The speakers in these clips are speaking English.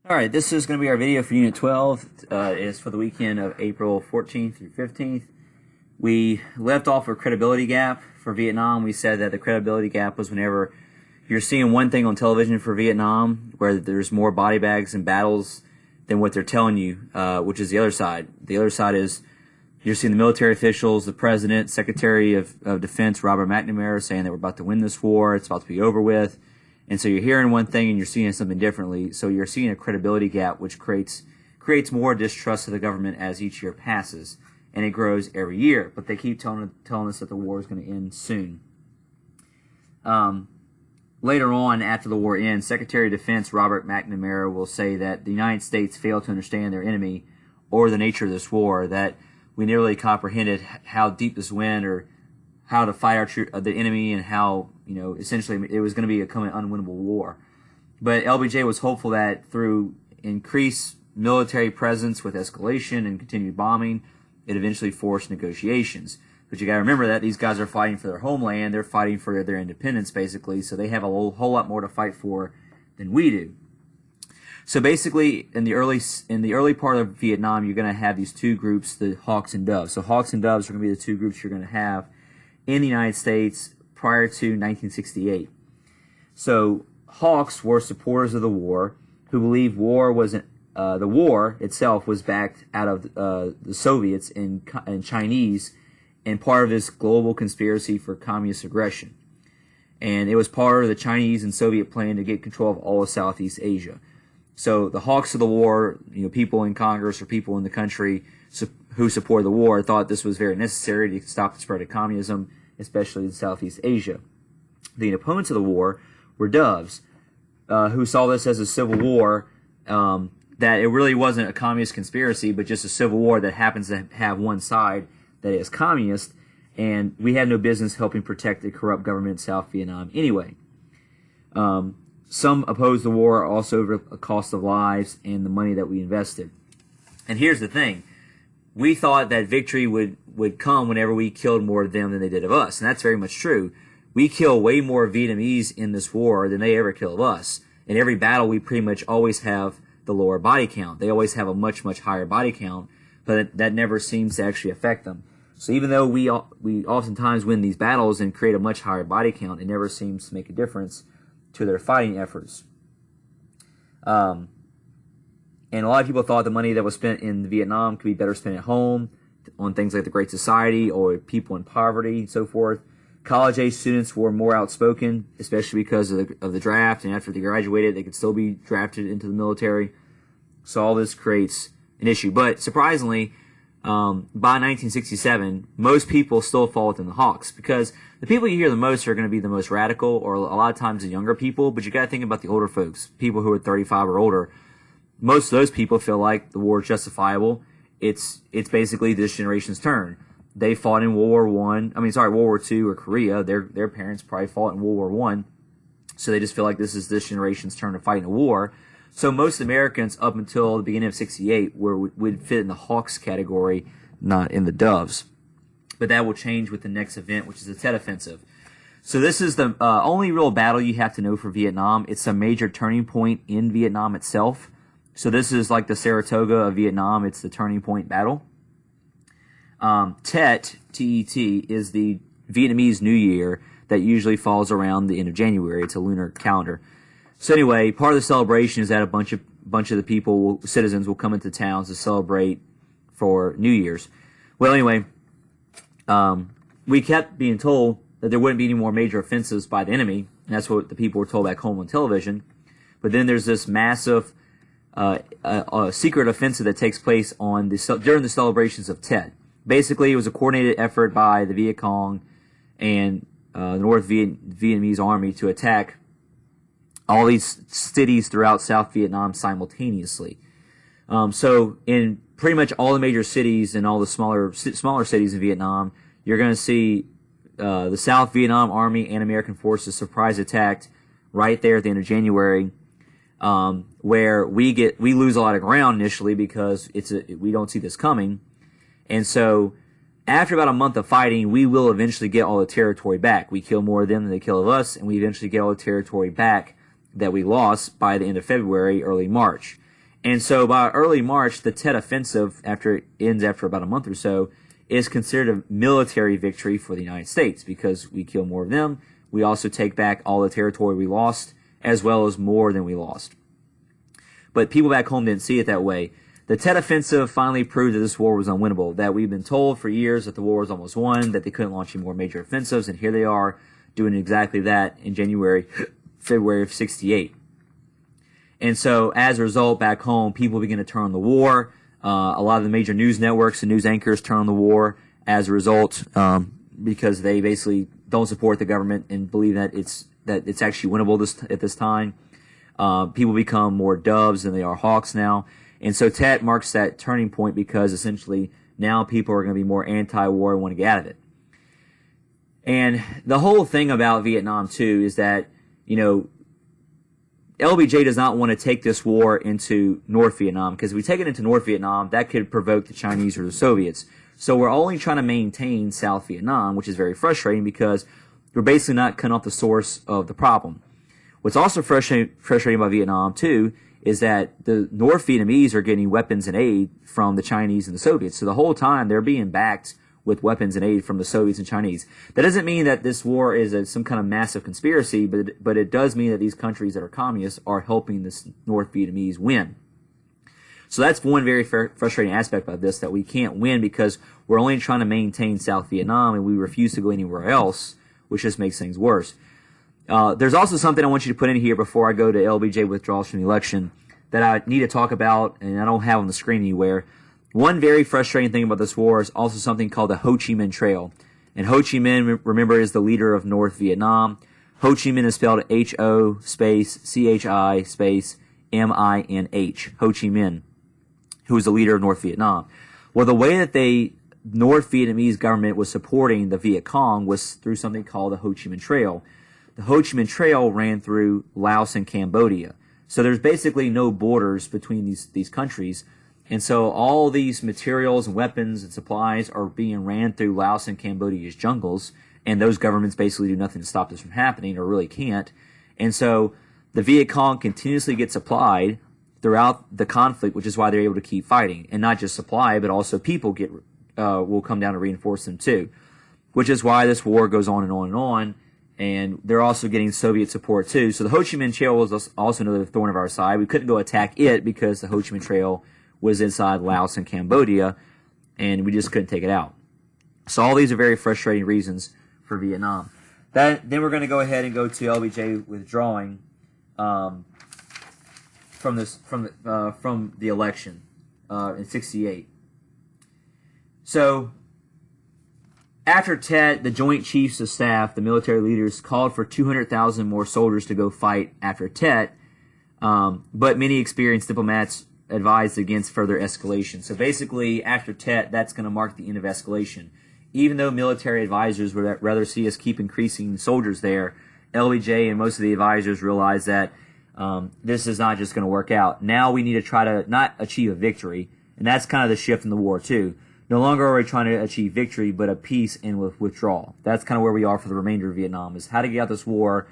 All right, this is going to be our video for Unit 12. It's for the weekend of April 14th through 15th. We left off a credibility gap for Vietnam. We said that the credibility gap was whenever you're seeing one thing on television for Vietnam, where there's more body bags and battles than what they're telling you, which is the other side. The other side is you're seeing the military officials, the president, Secretary of Defense, Robert McNamara, saying that we're about to win this war, it's about to be over with. And so you're hearing one thing and you're seeing something differently. So you're seeing a credibility gap, which creates more distrust of the government as each year passes. And it grows every year. But they keep telling us that the war is going to end soon. Later on, after the war ends, Secretary of Defense Robert McNamara will say that the United States failed to understand their enemy or the nature of this war, that we never really comprehended how deep this went or how to fight the enemy, and how, essentially it was going to become an unwinnable war. But LBJ was hopeful that through increased military presence with escalation and continued bombing, it eventually forced negotiations. But you got to remember that these guys are fighting for their homeland, they're fighting for their independence basically, so they have a whole lot more to fight for than we do. So basically, in the early part of Vietnam, you're going to have these two groups, the Hawks and Doves. So Hawks and Doves are going to be the two groups you're going to have in the United States prior to 1968. So Hawks were supporters of the war, who believed the war itself was backed out of the Soviets and Chinese, and part of this global conspiracy for communist aggression. And it was part of the Chinese and Soviet plan to get control of all of Southeast Asia. So the hawks of the war, people in Congress or people in the country who support the war, thought this was very necessary to stop the spread of communism, especially in Southeast Asia. The opponents of the war were Doves, who saw this as a civil war, that it really wasn't a communist conspiracy, but just a civil war that happens to have one side that is communist, and we had no business helping protect the corrupt government in South Vietnam anyway. Some opposed the war also over the cost of lives and the money that we invested. And here's the thing. We thought that victory would come whenever we killed more of them than they did of us. And that's very much true. We kill way more Vietnamese in this war than they ever kill of us. In every battle, we pretty much always have the lower body count. They always have a much, much higher body count, but that never seems to actually affect them. So even though we oftentimes win these battles and create a much higher body count, it never seems to make a difference to their fighting efforts. And a lot of people thought the money that was spent in Vietnam could be better spent at home on things like the Great Society or people in poverty and so forth. College-age students were more outspoken, especially because of the draft, and after they graduated, they could still be drafted into the military. So all this creates an issue. But surprisingly, by 1967, most people still fall within the Hawks, because the people you hear the most are going to be the most radical, or a lot of times the younger people, but you got to think about the older folks, people who are 35 or older. Most of those people feel like the war is justifiable. It's basically this generation's turn. They fought in World War II or Korea. Their parents probably fought in World War I. So they just feel like this is this generation's turn to fight in a war. So most Americans up until the beginning of 68 would fit in the Hawks category, not in the Doves. But that will change with the next event, which is the Tet Offensive. So this is the only real battle you have to know for Vietnam. It's a major turning point in Vietnam itself. So this is like the Saratoga of Vietnam. It's the turning point battle. Tet, T-E-T, is the Vietnamese New Year that usually falls around the end of January. It's a lunar calendar. So anyway, part of the celebration is that a bunch of the citizens will come into towns to celebrate for New Year's. Well, anyway, we kept being told that there wouldn't be any more major offensives by the enemy, and that's what the people were told back home on television. But then there's this massive a secret offensive that takes place during the celebrations of Tet. Basically, it was a coordinated effort by the Viet Cong and the North Vietnamese Army to attack all these cities throughout South Vietnam simultaneously. So in pretty much all the major cities and all the smaller cities in Vietnam, you're going to see the South Vietnam Army and American forces surprise attacked right there at the end of January, where we lose a lot of ground initially because we don't see this coming. And so after about a month of fighting, we will eventually get all the territory back. We kill more of them than they kill of us, and we eventually get all the territory back that we lost by the end of February, early March. And so by early March, the Tet Offensive, after it ends after about a month or so, is considered a military victory for the United States because we kill more of them. We also take back all the territory we lost, as well as more than we lost. But people back home didn't see it that way. The Tet Offensive finally proved that this war was unwinnable, that we've been told for years that the war was almost won, that they couldn't launch any more major offensives, and here they are doing exactly that in February of 68. And so, as a result, back home, people begin to turn on the war. A lot of the major news networks and news anchors turn on the war as a result, because they basically don't support the government and believe that it's actually winnable at this time. People become more doves than they are hawks now. And so Tet marks that turning point because essentially now people are going to be more anti-war and want to get out of it. And the whole thing about Vietnam, too, is that, you know, LBJ does not want to take this war into North Vietnam, because if we take it into North Vietnam, that could provoke the Chinese or the Soviets. So we're only trying to maintain South Vietnam, which is very frustrating because we're basically not cutting off the source of the problem. What's also frustrating about Vietnam, too, is that the North Vietnamese are getting weapons and aid from the Chinese and the Soviets. So the whole time they're being backed with weapons and aid from the Soviets and Chinese. That doesn't mean that this war is some kind of massive conspiracy, but it does mean that these countries that are communists are helping the North Vietnamese win. So that's one very frustrating aspect of this, that we can't win because we're only trying to maintain South Vietnam and we refuse to go anywhere else, which just makes things worse. There's also something I want you to put in here before I go to LBJ withdrawals from the election that I need to talk about, and I don't have on the screen anywhere. One very frustrating thing about this war is also something called the Ho Chi Minh Trail. And Ho Chi Minh, remember, is the leader of North Vietnam. Ho Chi Minh is spelled H-O space C-H-I space M-I-N-H. Ho Chi Minh, who is the leader of North Vietnam. Well, the way that North Vietnamese government was supporting the Viet Cong was through something called the Ho Chi Minh Trail. The Ho Chi Minh Trail ran through Laos and Cambodia. So there's basically no borders between these countries. And so all these materials and weapons and supplies are being ran through Laos and Cambodia's jungles. And those governments basically do nothing to stop this from happening, or really can't. And so the Viet Cong continuously gets supplied throughout the conflict, which is why they're able to keep fighting. And not just supply, but also people will come down to reinforce them too. Which is why this war goes on and on and on. And they're also getting Soviet support too. So the Ho Chi Minh Trail was also another thorn of our side. We couldn't go attack it because the Ho Chi Minh Trail was inside Laos and Cambodia, and we just couldn't take it out. So all these are very frustrating reasons for Vietnam. Then we're going to go ahead and go to LBJ withdrawing from the election in '68. So after Tet, the Joint Chiefs of Staff, the military leaders, called for 200,000 more soldiers to go fight after Tet, but many experienced diplomats advised against further escalation. So basically, after Tet, that's going to mark the end of escalation. Even though military advisors would rather see us keep increasing soldiers there, LBJ and most of the advisors realize that this is not just going to work out. Now we need to try to not achieve a victory, and that's kind of the shift in the war too. No longer are we trying to achieve victory, but a peace and withdrawal. That's kind of where we are for the remainder of Vietnam, is how to get out this war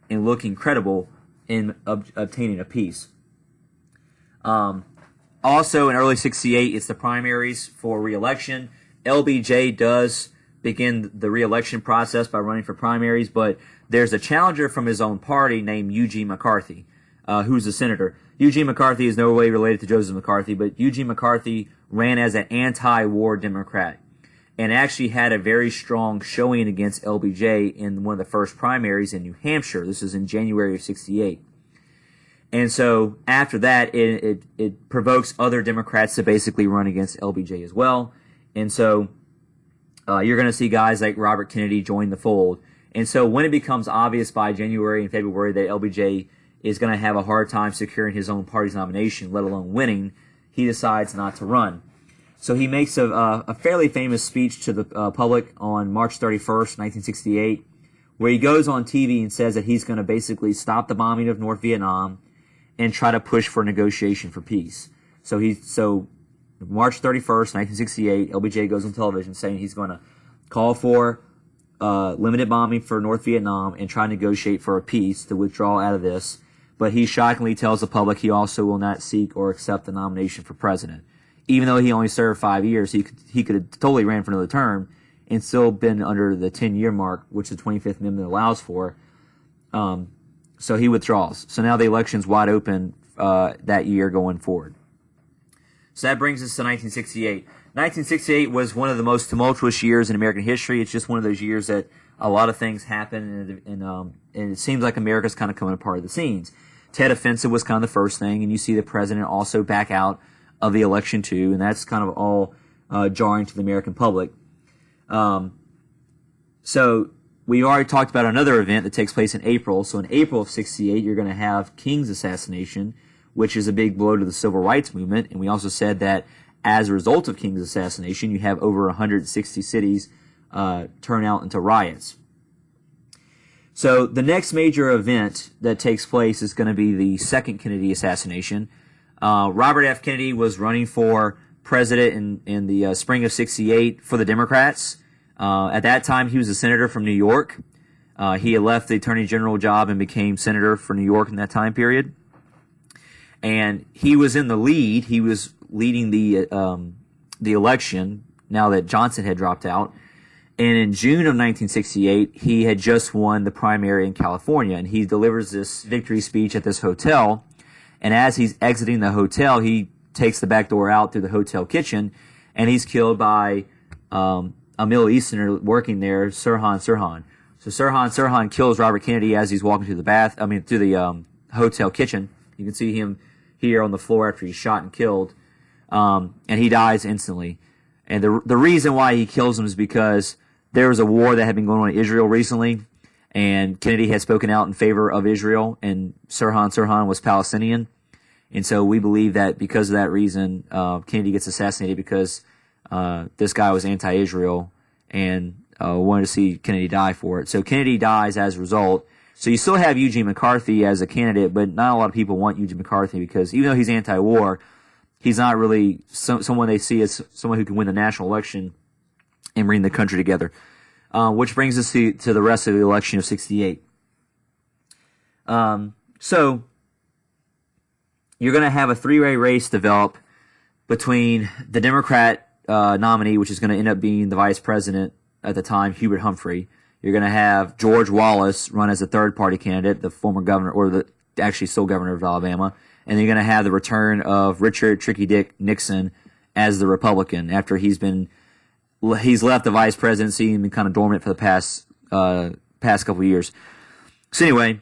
and look incredible in obtaining a peace. Also, in early '68, it's the primaries for re-election. LBJ does begin the re-election process by running for primaries, but there's a challenger from his own party named Eugene McCarthy, who's a senator. Eugene McCarthy is no way related to Joseph McCarthy, but Eugene McCarthy ran as an anti-war Democrat and actually had a very strong showing against LBJ in one of the first primaries in New Hampshire. This is in January of '68. And so after that, it provokes other Democrats to basically run against LBJ as well. And so you're going to see guys like Robert Kennedy join the fold. And so when it becomes obvious by January and February that LBJ is going to have a hard time securing his own party's nomination, let alone winning, he decides not to run. So he makes a fairly famous speech to the public on March 31st, 1968, where he goes on TV and says that he's going to basically stop the bombing of North Vietnam and try to push for negotiation for peace. So March 31st, 1968, LBJ goes on television saying he's going to call for limited bombing for North Vietnam and try to negotiate for a peace to withdraw out of this. but he shockingly tells the public he also will not seek or accept the nomination for president. Even though he only served 5 years, he could have totally ran for another term and still been under the 10-year mark, which the 25th Amendment allows for. So he withdraws. So now the election's wide open that year going forward. So that brings us to 1968. 1968 was one of the most tumultuous years in American history. It's just one of those years that a lot of things happen, and it seems like America's kind of coming apart at the seams. Tet Offensive was kind of the first thing, and you see the president also back out of the election too, and that's kind of all jarring to the American public. So we already talked about another event that takes place in April. So in April of 68, you're going to have King's assassination, which is a big blow to the civil rights movement. And we also said that as a result of King's assassination, you have over 160 cities turn out into riots. So the next major event that takes place is going to be the second Kennedy assassination. Robert F. Kennedy was running for president in the spring of 68 for the Democrats. At that time, he was a senator from New York. He had left the attorney general job and became senator for New York in that time period. And he was in the lead. He was leading the election now that Johnson had dropped out. And in June of 1968, he had just won the primary in California. And he delivers this victory speech at this hotel. And as he's exiting the hotel, he takes the back door out through the hotel kitchen, and he's killed by a Middle Easterner working there, Sirhan Sirhan. So Sirhan kills Robert Kennedy as he's walking through the hotel kitchen. You can see him here on the floor after he's shot and killed, and he dies instantly. And the reason why he kills him is because there was a war that had been going on in Israel recently, and Kennedy had spoken out in favor of Israel, and Sirhan Sirhan was Palestinian. And so we believe that because of that reason, Kennedy gets assassinated because this guy was anti-Israel and wanted to see Kennedy die for it. So Kennedy dies as a result. So you still have Eugene McCarthy as a candidate, but not a lot of people want Eugene McCarthy because even though he's anti-war, he's not really someone they see as someone who can win the national election and bring the country together. Which brings us to the rest of the election of 68. So you're going to have a three-way race develop between the Democrat nominee, which is going to end up being the vice president at the time, Hubert Humphrey. You're going to have George Wallace run as a third-party candidate, the former governor, or the actually still governor of Alabama. And then you're going to have the return of Richard Tricky Dick Nixon as the Republican after he's left the vice presidency and been kind of dormant for the past couple of years. So anyway,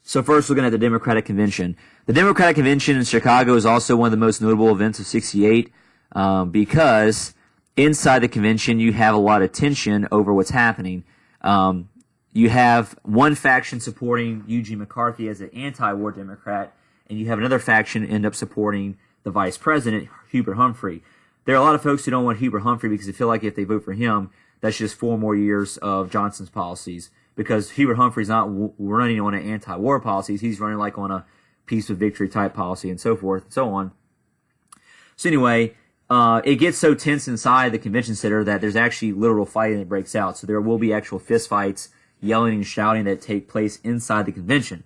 so first looking at the Democratic Convention. The Democratic Convention in Chicago is also one of the most notable events of 68 because inside the convention you have a lot of tension over what's happening. You have one faction supporting Eugene McCarthy as an anti-war Democrat, and you have another faction end up supporting the vice president, Hubert Humphrey. There are a lot of folks who don't want Hubert Humphrey because they feel like if they vote for him, that's just 4 more years of Johnson's policies. Because Hubert Humphrey's not running on an anti-war policies, he's running like on a peace with victory type policy and so forth and so on. So anyway, it gets so tense inside the convention center that there's actually literal fighting that breaks out. So there will be actual fist fights, yelling and shouting that take place inside the convention.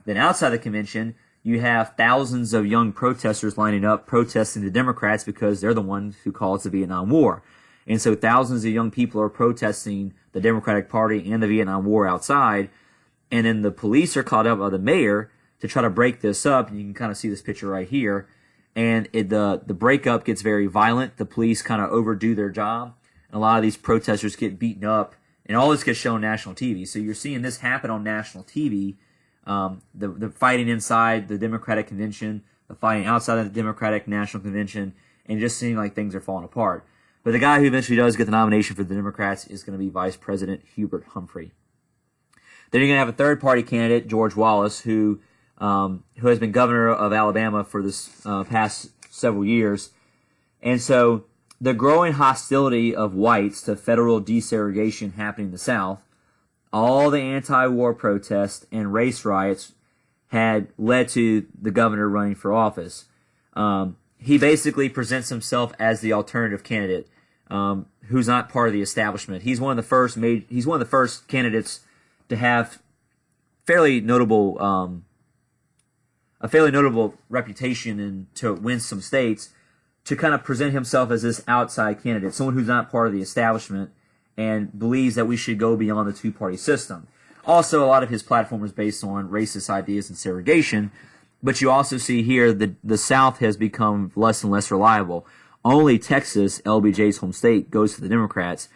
Then outside the convention, you have thousands of young protesters lining up protesting the Democrats because they're the ones who caused the Vietnam War. And so thousands of young people are protesting the Democratic Party and the Vietnam War outside. And then the police are called up by the mayor to try to break this up. And you can kind of see this picture right here. And the breakup gets very violent. The police kind of overdo their job. And a lot of these protesters get beaten up. And all this gets shown on national TV. So you're seeing this happen on national TV. The fighting inside the Democratic Convention, the fighting outside of the Democratic National Convention, and just seeing like things are falling apart. But the guy who eventually does get the nomination for the Democrats is going to be Vice President Hubert Humphrey. Then you're going to have a third-party candidate, George Wallace, who has been governor of Alabama for this past several years. And so the growing hostility of whites to federal desegregation happening in the South, all the anti-war protests and race riots had led to the governor running for office. He basically presents himself as the alternative candidate, who's not part of the establishment. He's one of the first candidates to have fairly notable a fairly notable reputation and to win some states, to kind of present himself as this outside candidate, someone who's not part of the establishment and believes that we should go beyond the two-party system. Also, a lot of his platform is based on racist ideas and segregation, but you also see here that the South has become less and less reliable. Only Texas, LBJ's home state, goes to the Democrats.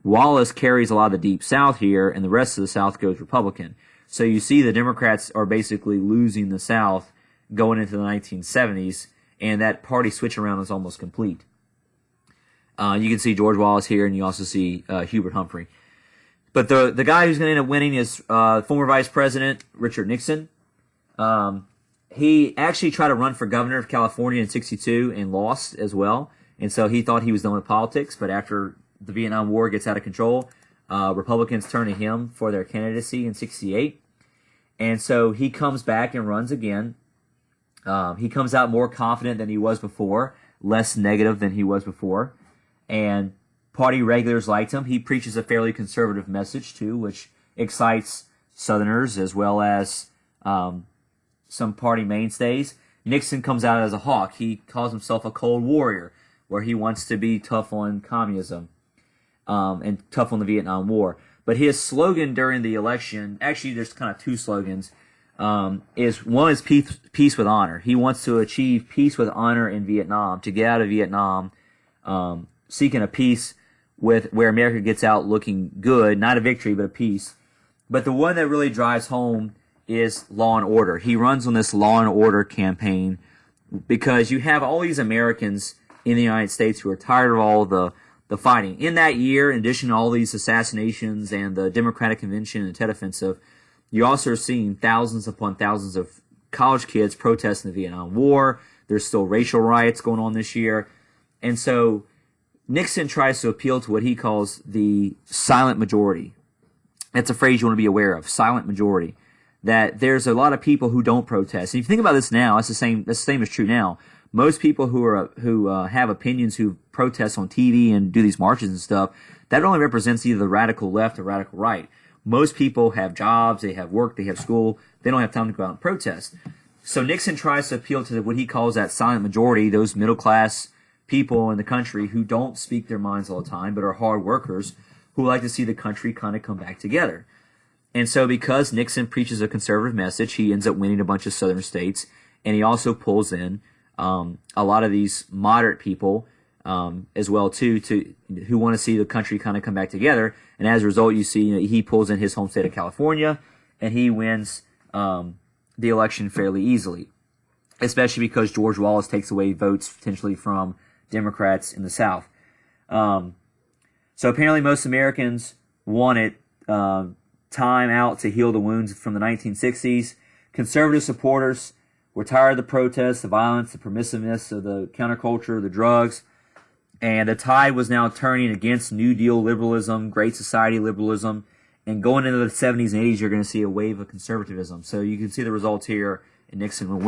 Wallace carries a lot of the Deep South here, and the rest of the South goes Republican. So you see the Democrats are basically losing the South going into the 1970s, and that party switch around is almost complete. You can see George Wallace here, and you also see Hubert Humphrey. But the guy who's going to end up winning is former Vice President Richard Nixon. He actually tried to run for governor of California in '62 and lost as well. And so he thought he was done with politics, but after the Vietnam War gets out of control, Republicans turn to him for their candidacy in '68. And so he comes back and runs again. He comes out more confident than he was before, less negative than he was before. And party regulars liked him. He preaches a fairly conservative message, too, which excites Southerners as well as some party mainstays. Nixon comes out as a hawk. He calls himself a cold warrior, where he wants to be tough on communism and tough on the Vietnam War. But his slogan during the election, actually there's kind of two slogans, is one is peace with honor. He wants to achieve peace with honor in Vietnam, to get out of Vietnam, seeking a peace with where America gets out looking good, not a victory, but a peace. But the one that really drives home is law and order. He runs on this law and order campaign because you have all these Americans in the United States who are tired of all the fighting. In that year, in addition to all these assassinations and the Democratic Convention and Tet Offensive, you also are seeing thousands upon thousands of college kids protesting the Vietnam War. There's still racial riots going on this year. And so Nixon tries to appeal to what he calls the silent majority. That's a phrase you want to be aware of, silent majority. That there's a lot of people who don't protest. And if you think about this now, that's the same is true now. Most people who have opinions, who protest on TV and do these marches and stuff, that only represents either the radical left or radical right. Most people have jobs, they have work, they have school, they don't have time to go out and protest. So Nixon tries to appeal to what he calls that silent majority, those middle class people in the country who don't speak their minds all the time, but are hard workers, who like to see the country kind of come back together. And so because Nixon preaches a conservative message, he ends up winning a bunch of southern states, and he also pulls in a lot of these moderate people as well too, who want to see the country kind of come back together. And as a result, you see he pulls in his home state of California, and he wins the election fairly easily, especially because George Wallace takes away votes potentially from Democrats in the South. So apparently most Americans wanted time out to heal the wounds from the 1960s. Conservative supporters were tired of the protests, the violence, the permissiveness of the counterculture, the drugs, and the tide was now turning against New Deal liberalism, Great Society liberalism, and going into the 70s and 80s, you're going to see a wave of conservatism. So you can see the results here, and Nixon will win.